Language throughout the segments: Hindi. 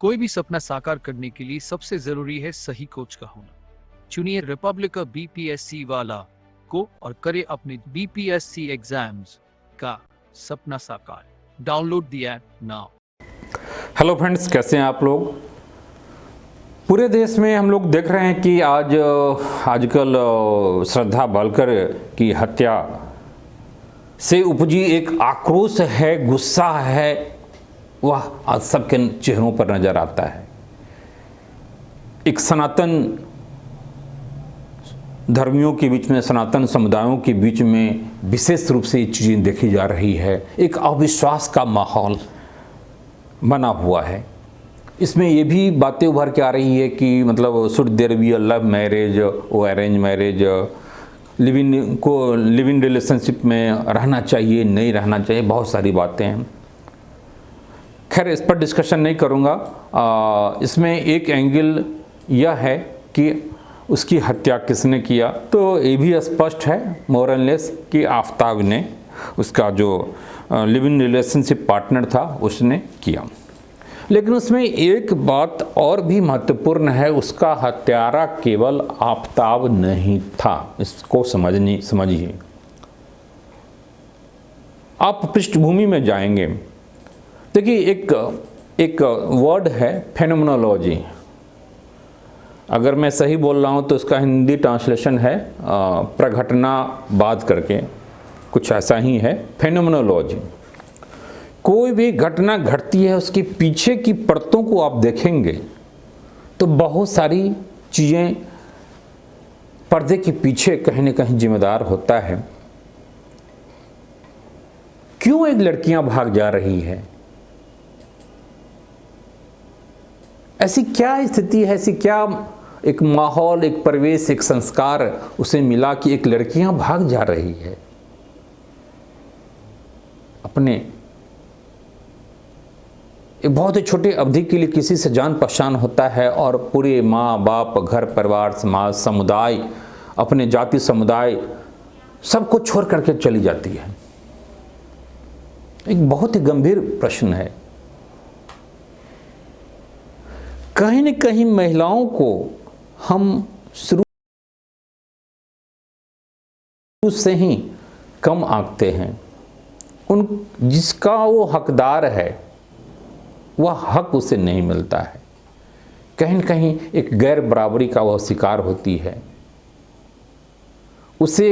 कोई भी सपना साकार करने के लिए सबसे जरूरी है सही कोच का होना। चुनिए रिपब्लिका बीपीएससी वाला को और करे अपने बीपीएससी एग्जाम्स का सपना साकार। Download the app now. Hello friends, कैसे हैं आप लोग। पूरे देश में हम लोग देख रहे हैं कि आजकल श्रद्धा बालकर की हत्या से उपजी एक आक्रोश है, गुस्सा है, वह आज सबके चेहरों पर नजर आता है। एक सनातन धर्मियों के बीच में, सनातन समुदायों के बीच में विशेष रूप से ये चीज़ें देखी जा रही है। एक अविश्वास का माहौल बना हुआ है। इसमें ये भी बातें उभर के आ रही है कि मतलब should there be a love marriage और arrange marriage, live in relationship में रहना चाहिए, नहीं रहना चाहिए, बहुत सारी बातें हैं। खैर, इस पर डिस्कशन नहीं करूँगा। इसमें एक एंगल यह है कि उसकी हत्या किसने किया, तो ये भी स्पष्ट है मोर एंड लेस कि आफताब ने, उसका जो लिव इन रिलेशनशिप पार्टनर था, उसने किया। लेकिन उसमें एक बात और भी महत्वपूर्ण है, उसका हत्यारा केवल आफताब नहीं था। इसको समझिए। आप पृष्ठभूमि में जाएंगे, देखिए एक वर्ड है फेनोमेनोलॉजी। अगर मैं सही बोल रहा हूँ तो इसका हिंदी ट्रांसलेशन है प्रघटनावाद करके, कुछ ऐसा ही है फेनोमेनोलॉजी। कोई भी घटना घटती है, उसके पीछे की परतों को आप देखेंगे तो बहुत सारी चीज़ें पर्दे के पीछे कहीं न कहीं जिम्मेदार होता है। क्यों एक लड़कियां भाग जा रही है? ऐसी क्या स्थिति है, ऐसी क्या एक माहौल, एक परिवेश, एक संस्कार उसे मिला कि एक लड़कियां भाग जा रही है? अपने एक बहुत ही छोटे अवधि के लिए किसी से जान पहचान होता है और पूरे माँ बाप, घर परिवार, समाज, समुदाय, अपने जाति समुदाय सबको छोड़ करके चली जाती है। एक बहुत ही गंभीर प्रश्न है। कहीं न कहीं महिलाओं को हम शुरू से ही कम आंकते हैं। उन जिसका वो हकदार है, वह हक उसे नहीं मिलता है। कहीं न कहीं एक गैर बराबरी का वह शिकार होती है। उसे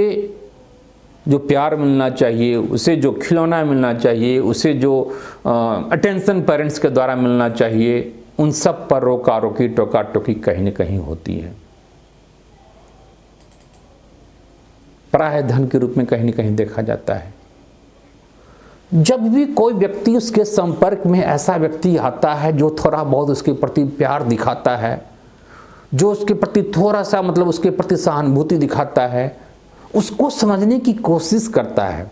जो प्यार मिलना चाहिए, उसे जो खिलौना मिलना चाहिए, उसे जो अटेंशन पेरेंट्स के द्वारा मिलना चाहिए, उन सब पर रोका रोकी, टोका टोकी कहीं न कहीं होती है। पराये धन के रूप में कहीं न कहीं देखा जाता है। जब भी कोई व्यक्ति उसके संपर्क में ऐसा व्यक्ति आता है जो थोड़ा बहुत उसके प्रति प्यार दिखाता है, जो उसके प्रति थोड़ा सा मतलब उसके प्रति सहानुभूति दिखाता है, उसको समझने की कोशिश करता है,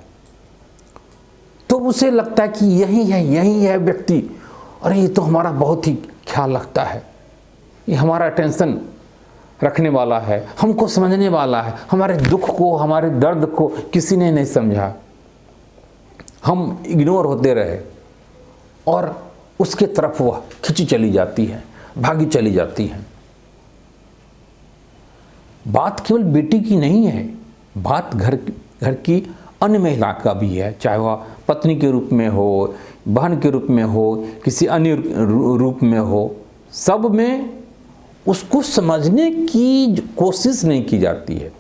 तो उसे लगता है कि यही है व्यक्ति, और ये तो हमारा बहुत ही ख्याल रखता है, ये हमारा अटेंशन रखने वाला है, हमको समझने वाला है। हमारे दुख को, हमारे दर्द को किसी ने नहीं समझा, हम इग्नोर होते रहे और उसके तरफ वह खिंची चली जाती है, भागी चली जाती है। बात केवल बेटी की नहीं है, बात घर की अन्य महिला का भी है, चाहे वह पत्नी के रूप में हो, बहन के रूप में हो, किसी अन्य रूप में हो। सब में उसको समझने की कोशिश नहीं की जाती है।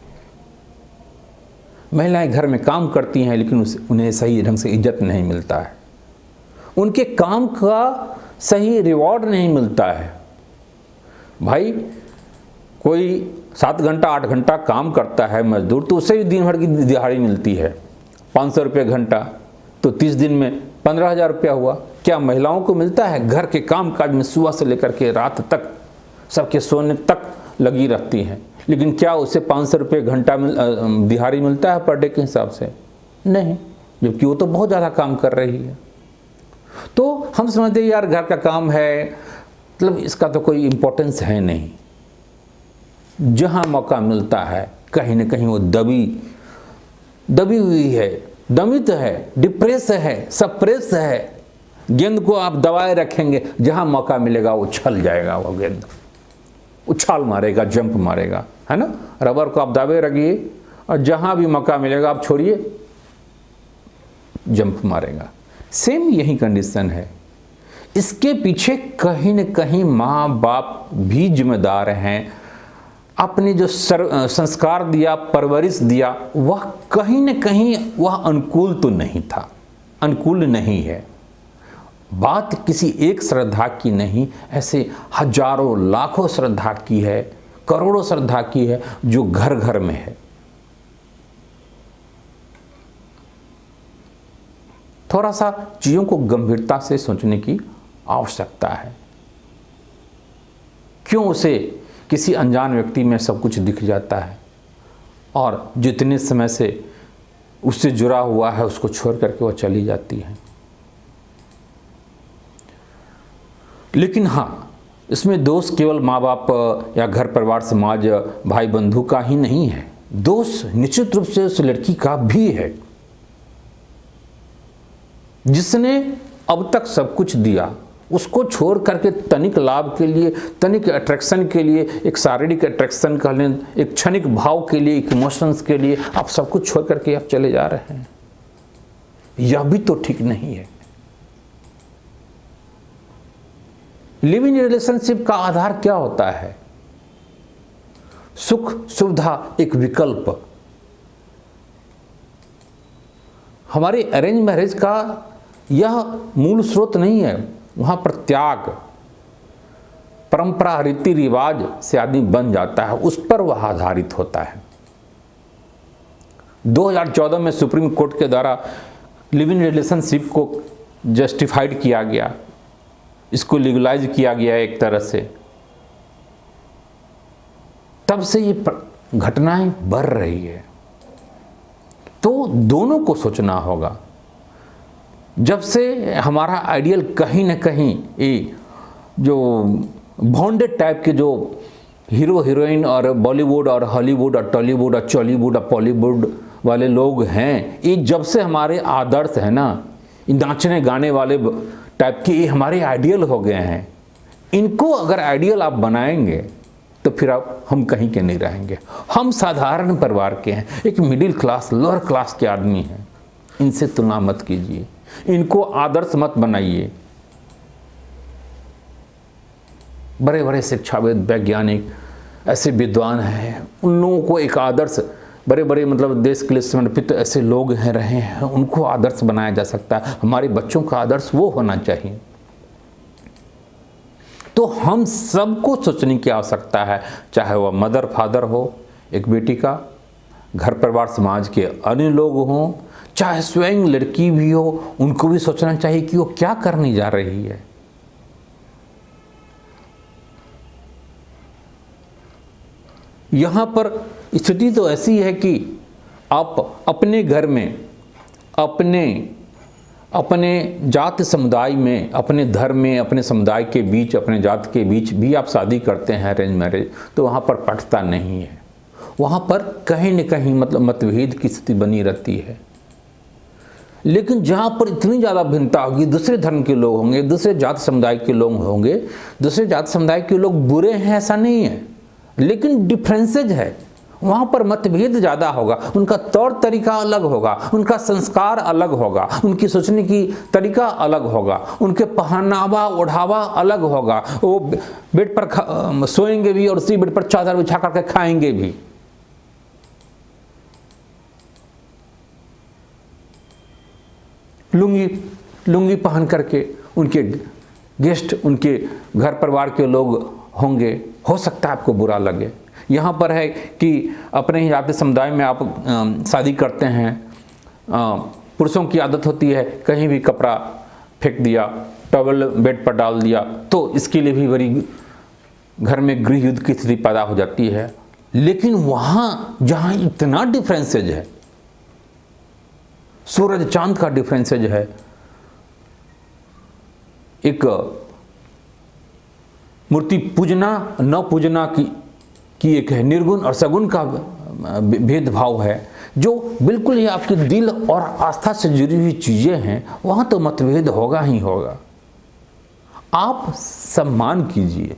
महिलाएं घर में काम करती हैं, लेकिन उन्हें सही ढंग से इज्जत नहीं मिलता है, उनके काम का सही रिवॉर्ड नहीं मिलता है। भाई, कोई 7 घंटा 8 घंटा काम करता है मजदूर, तो उसे भी दिन भर की दिहाड़ी मिलती है 500 रुपये घंटा, तो 30 दिन में 15,000 रुपया हुआ। क्या महिलाओं को मिलता है? घर के काम काज में सुबह से लेकर के रात तक, सबके सोने तक लगी रहती हैं, लेकिन क्या उसे 500 रुपये घंटा दिहाड़ी मिलता है पर डे के हिसाब से? नहीं, जबकि वो तो बहुत ज़्यादा काम कर रही है। तो हम समझते हैं यार घर का काम है, मतलब इसका तो कोई इम्पोर्टेंस है नहीं। जहाँ मौका मिलता है कहीं न कहीं वो दबी हुई है, दमित है, डिप्रेस है, सप्रेस है, गेंद को आप दबाए रखेंगे, जहां मौका मिलेगा वो उछल जाएगा, वो गेंद उछाल मारेगा, जंप मारेगा, है ना। रबर को आप दबाए रखिए और जहां भी मौका मिलेगा आप छोड़िए, जंप मारेगा। सेम यही कंडीशन है। इसके पीछे कहीं न कहीं माँ बाप भी जिम्मेदार हैं। आपने जो संस्कार दिया, परवरिश दिया, वह कहीं न कहीं वह अनुकूल तो नहीं था, अनुकूल नहीं है। बात किसी एक श्रद्धा की नहीं, ऐसे हजारों लाखों श्रद्धा की है, करोड़ों श्रद्धा की है, जो घर घर में है। थोड़ा सा चीज़ों को गंभीरता से सोचने की आवश्यकता है। क्यों उसे किसी अनजान व्यक्ति में सब कुछ दिख जाता है और जितने समय से उससे जुड़ा हुआ है उसको छोड़ करके वह चली जाती है। लेकिन हाँ, इसमें दोष केवल माँ बाप या घर परिवार समाज भाई बंधु का ही नहीं है, दोष निश्चित रूप से उस लड़की का भी है जिसने अब तक सब कुछ दिया। उसको छोड़ करके तनिक लाभ के लिए, तनिक अट्रैक्शन के लिए, एक शारीरिक अट्रैक्शन कह लें, एक क्षणिक भाव के लिए, एक इमोशंस के लिए आप सब कुछ छोड़ करके आप चले जा रहे हैं। यह भी तो ठीक नहीं है। लिव इन रिलेशनशिप का आधार क्या होता है? सुख सुविधा एक विकल्प। हमारे अरेंज मैरिज का यह मूल स्रोत नहीं है। वहां पर त्याग, परंपरा, रीति रिवाज से आदमी बन जाता है, उस पर वह आधारित होता है। 2014 में सुप्रीम कोर्ट के द्वारा लिव इन रिलेशनशिप को जस्टिफाइड किया गया, इसको लीगलाइज किया गया एक तरह से। तब से ये घटनाएं बढ़ रही है। तो दोनों को सोचना होगा। जब से हमारा आइडियल कहीं ना कहीं ये जो बॉन्डेड टाइप के जो हीरो हीरोइन और बॉलीवुड और हॉलीवुड और टॉलीवुड और चॉलीवुड और पॉलीवुड वाले लोग हैं, ये जब से हमारे आदर्श है ना, नाचने गाने वाले टाइप के, ये हमारे आइडियल हो गए हैं। इनको अगर आइडियल आप बनाएंगे तो फिर आप हम कहीं के नहीं रहेंगे। हम साधारण परिवार के हैं, एक मिडिल क्लास, लोअर क्लास के आदमी हैं। इनसे तुलना मत कीजिए, इनको आदर्श मत बनाइए। बड़े बड़े शिक्षाविद, वैज्ञानिक, ऐसे विद्वान हैं, उन लोगों को एक आदर्श, बड़े बड़े मतलब देश के लिए समर्पित ऐसे लोग हैं रहे हैं, उनको आदर्श बनाया जा सकता है। हमारे बच्चों का आदर्श वो होना चाहिए। तो हम सबको सोचने की आवश्यकता है, चाहे वह मदर फादर हो एक बेटी का, घर परिवार समाज के अन्य लोग हों, चाहे स्वयं लड़की भी हो, उनको भी सोचना चाहिए कि वो क्या करने जा रही है। यहां पर स्थिति तो ऐसी है कि आप अपने घर में, अपने जाति समुदाय में, अपने धर्म में, अपने समुदाय के बीच, अपने जाति के बीच भी आप शादी करते हैं अरेंज मैरिज, तो वहाँ पर पटता नहीं है। वहाँ पर कहीं न कहीं मतलब मतभेद की स्थिति बनी रहती है। लेकिन जहाँ पर इतनी ज़्यादा भिन्नता होगी, दूसरे धर्म के लोग होंगे, दूसरे जाति समुदाय के लोग होंगे, दूसरे जाति समुदाय के लोग बुरे हैं ऐसा नहीं है, लेकिन डिफरेंसेज है। वहाँ पर मतभेद ज़्यादा होगा, उनका तौर तरीका अलग होगा, उनका संस्कार अलग होगा, उनकी सोचने की तरीका अलग होगा, उनके पहनावा ओढ़ावा अलग होगा। वो बेड पर सोएंगे भी और उसी बेड पर चादर बिछा करके खाएंगे भी। लुंगी पहन करके उनके गेस्ट, उनके घर परिवार के लोग होंगे। हो सकता है आपको बुरा लगे। यहाँ पर है कि अपने ही जाति समुदाय में आप शादी करते हैं, पुरुषों की आदत होती है कहीं भी कपड़ा फेंक दिया, टॉवल बेड पर डाल दिया, तो इसके लिए भी बड़ी घर में गृह युद्ध की स्थिति पैदा हो जाती है। लेकिन वहाँ जहाँ इतना डिफरेंसेज है, सूरज चांद का डिफरेंसेज है, एक मूर्ति पूजना न पूजना की एक है, निर्गुण और सगुण का भेदभाव है, जो बिल्कुल ही आपके दिल और आस्था से जुड़ी हुई चीज़ें हैं वहाँ तो मतभेद होगा ही होगा। आप सम्मान कीजिए,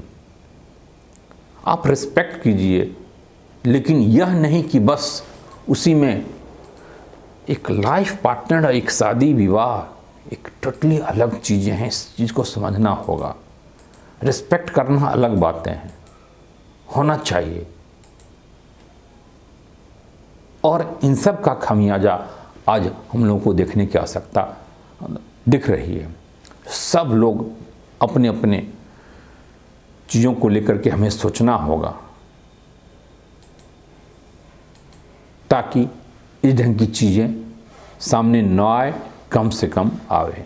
आप रिस्पेक्ट कीजिए, लेकिन यह नहीं कि बस उसी में एक लाइफ पार्टनर और एक शादी विवाह एक टोटली अलग चीज़ें हैं। इस चीज़ को समझना होगा। रिस्पेक्ट करना अलग बातें हैं, होना चाहिए। और इन सब का खामियाजा आज हम लोगों को देखने की आवश्यकता दिख रही है। सब लोग अपने अपने चीज़ों को लेकर के हमें सोचना होगा, ताकि इस ढंग की चीज़ें सामने न आए, कम से कम आवे।